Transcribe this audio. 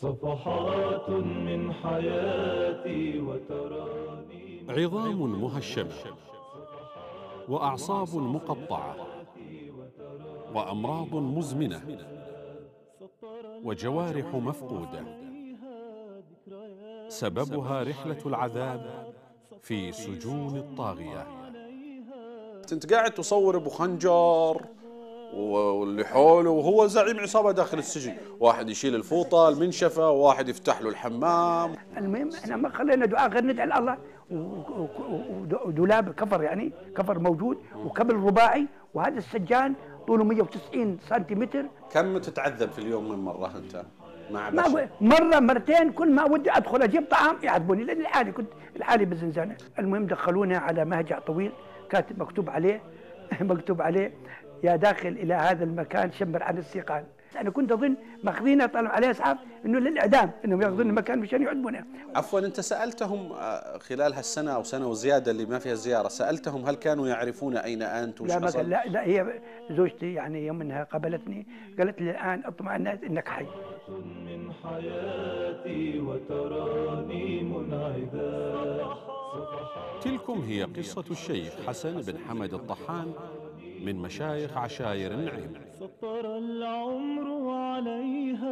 صفحات من حياتي وتراني عظام مهشمة وأعصاب مقطعة وأمراض مزمنة وجوارح مفقودة، سببها رحلة العذاب في سجون الطاغية. انت قاعد تصور ابو خنجر واللي حوله وهو زعيم عصابه داخل السجن، واحد يشيل الفوطه المنشفه وواحد يفتح له الحمام. المهم احنا ما خلينا دعاء غير ندعي الله. ودولاب كفر، يعني كفر موجود وكبل رباعي، وهذا السجان طوله 190 سنتيمتر. كم تتعذب في اليوم من مره انت مع ما بشر؟ مره مرتين، كل ما ودي ادخل اجيب طعام يعذبوني، لان الحالي كنت الحالي بالزنزانه. المهم دخلونا على مهجع طويل كاتب مكتوب عليه مكتوب عليه: يا داخل الى هذا المكان شمر عن السيقان. انا كنت اظن ماخذينها طالع عليه اسعاف انه للاعدام، انهم ياخذون المكان مشان يعذبونا. عفوا، انت سالتهم خلال هالسنه او سنه وزياده اللي ما فيها زياره، سالتهم هل كانوا يعرفون اين انت وش لا ما حصل؟ قال، لا هي زوجتي يعني يوم انها قابلتني قالت لي: الان اطمئنت انك حي. من حياتي وتراني منعذاب. تلكم هي قصة الشيخ حسن بن حمد الطحان من مشايخ عشاير النعيم. سطر العمر عليها.